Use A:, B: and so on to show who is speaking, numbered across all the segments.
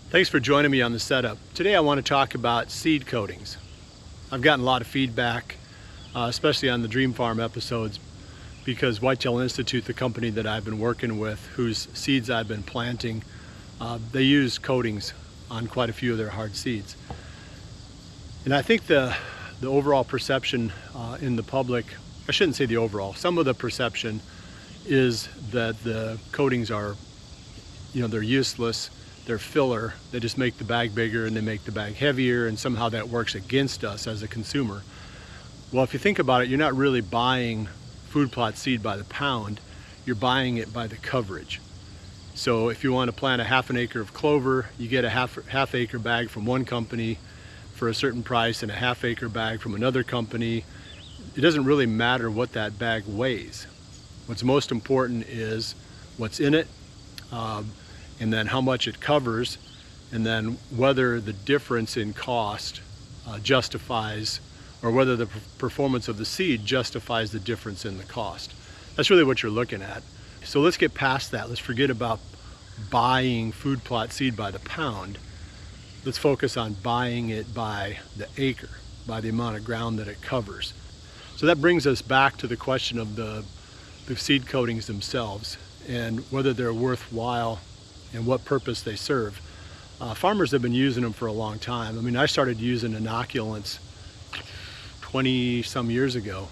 A: Thanks for joining me on the setup. Today I want to talk about seed coatings. I've gotten a lot of feedback, especially on the Dream Farm episodes, because Whitetail Institute, the company that I've been working with, whose seeds I've been planting, they use coatings on quite a few of their hard seeds. And I think the overall perception in the public, I shouldn't say the overall, some of the perception is that the coatings are, they're useless. They're filler. They just make the bag bigger and they make the bag heavier, and somehow that works against us as a consumer. Well, if you think about it, you're not really buying food plot seed by the pound, you're buying it by the coverage. So if you want to plant a half an acre of clover, you get a half acre bag from one company for a certain price and a half acre bag from another company. It doesn't really matter what that bag weighs. What's most important is what's in it, and then how much it covers, and then whether the difference in cost justifies, or whether the performance of the seed justifies the difference in the cost. That's really what you're looking at. So let's get past that. Let's forget about buying food plot seed by the pound. Let's focus on buying it by the acre, by the amount of ground that it covers. So that brings us back to the question of the seed coatings themselves and whether they're worthwhile and what purpose they serve. Farmers have been using them for a long time. I mean, I started using inoculants 20 some years ago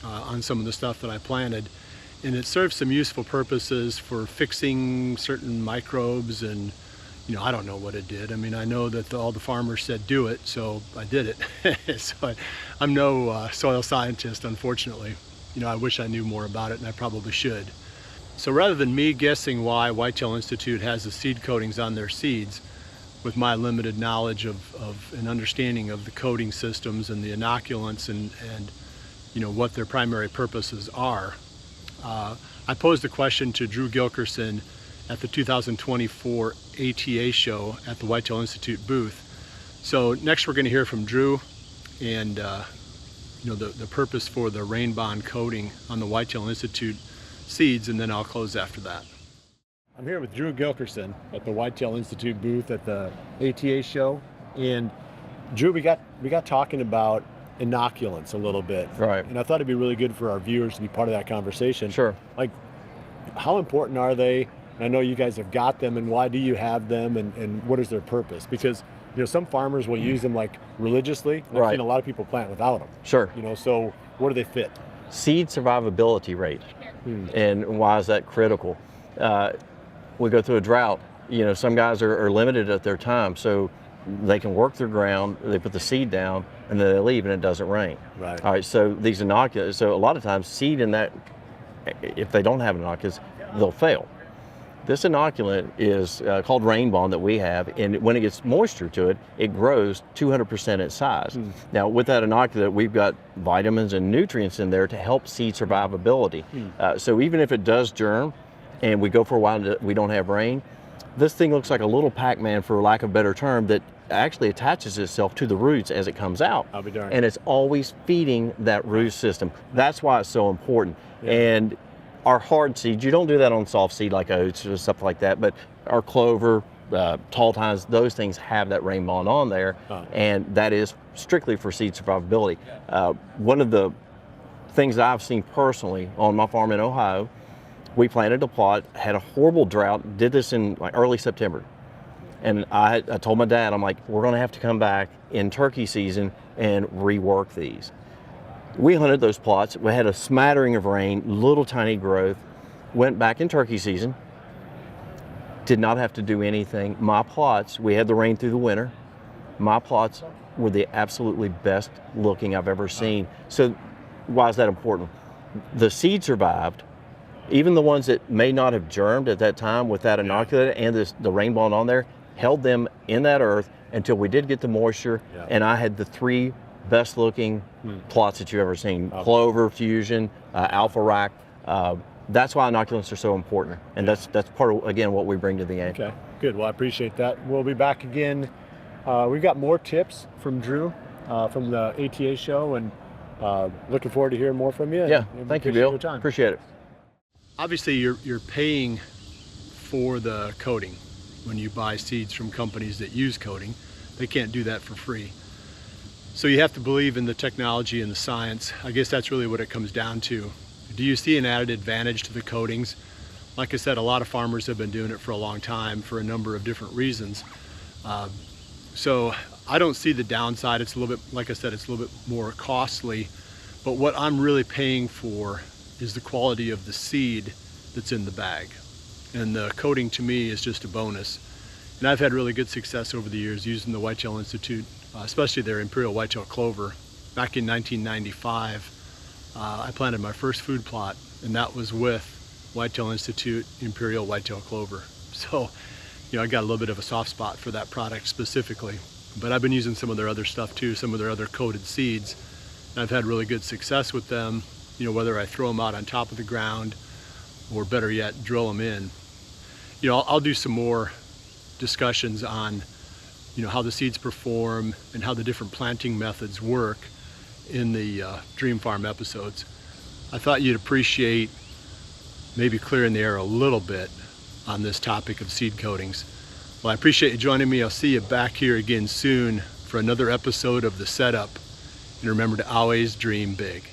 A: on some of the stuff that I planted, and it served some useful purposes for fixing certain microbes, and I don't know what it did. I mean, I know that all the farmers said do it, so I did it. So I'm no soil scientist, unfortunately. I wish I knew more about it, and I probably should. So rather than me guessing why Whitetail Institute has the seed coatings on their seeds, with my limited knowledge of and understanding of the coating systems and the inoculants and what their primary purposes are, I posed a question to Drew Gilkerson at the 2024 ATA show at the Whitetail Institute booth. So next we're going to hear from Drew and the purpose for the rain bond coating on the Whitetail Institute seeds, and then I'll close after that. I'm here with Drew Gilkerson at the Whitetail Institute booth at the ATA show, and Drew, we got talking about inoculants a little bit,
B: right?
A: And I thought it'd be really good for our viewers to be part of that conversation.
B: Sure.
A: Like, how important are they? And I know you guys have got them, and why do you have them, and what is their purpose? Because some farmers will use them like religiously. I've seen a lot of people plant without them.
B: Sure.
A: So where do they fit?
B: Seed survivability rate. And why is that critical? We go through a drought. Some guys are limited at their time, so they can work their ground, they put the seed down, and then they leave and it doesn't rain.
A: Right.
B: All right, so these inoculants, so a lot of times seed in that, if they don't have inoculants, they'll fail. This inoculant is called Rain Bond that we have, and when it gets moisture to it, it grows 200% its size. Now, with that inoculant, we've got vitamins and nutrients in there to help seed survivability. So even if it does germ, and we go for a while and we don't have rain, this thing looks like a little Pac-Man, for lack of a better term, that actually attaches itself to the roots as it comes out.
A: I'll be darned.
B: And it's always feeding that root system. That's why it's so important. Yeah. And our hard seeds, you don't do that on soft seed like oats or stuff like that, but our clover, tall tines, those things have that rain bond on there, and that is strictly for seed survivability. One of the things that I've seen personally on my farm in Ohio, we planted a plot, had a horrible drought, did this in like early September. And I told my dad, I'm like, we're gonna have to come back in turkey season and rework these. We hunted those plots. We had a smattering of rain, little tiny growth, went back in turkey season, did not have to do anything. My plots, we had the rain through the winter. My plots were the absolutely best looking I've ever seen. So why is that important? The seed survived. Even the ones that may not have germed at that time with that inoculant and the rain bond on there, held them in that earth until we did get the moisture, and I had the three best looking plots that you've ever seen. Clover, Fusion, Alpha Rack. That's why inoculants are so important, and that's part of, again, what we bring to the game.
A: Okay, good. Well, I appreciate that. We'll be back again. We've got more tips from Drew from the ATA show, and looking forward to hearing more from you.
B: Yeah, thank you, Bill. Appreciate it.
A: Obviously, you're paying for the coating, when you buy seeds from companies that use coating. They can't do that for free. So you have to believe in the technology and the science. I guess that's really what it comes down to. Do you see an added advantage to the coatings? Like I said, a lot of farmers have been doing it for a long time for a number of different reasons. So I don't see the downside. It's a little bit, like I said, it's a little bit more costly, but what I'm really paying for is the quality of the seed that's in the bag. And the coating to me is just a bonus. And I've had really good success over the years using the Whitetail Institute, especially their Imperial Whitetail Clover. Back in 1995, I planted my first food plot, and that was with Whitetail Institute Imperial Whitetail Clover. So, I got a little bit of a soft spot for that product specifically. But I've been using some of their other stuff too, some of their other coated seeds. And I've had really good success with them, whether I throw them out on top of the ground or better yet, drill them in. I'll do some more discussions on how the seeds perform and how the different planting methods work in the Dream Farm episodes. I thought you'd appreciate maybe clearing the air a little bit on this topic of seed coatings. Well, I appreciate you joining me. I'll see you back here again soon for another episode of The Setup. And remember to always dream big.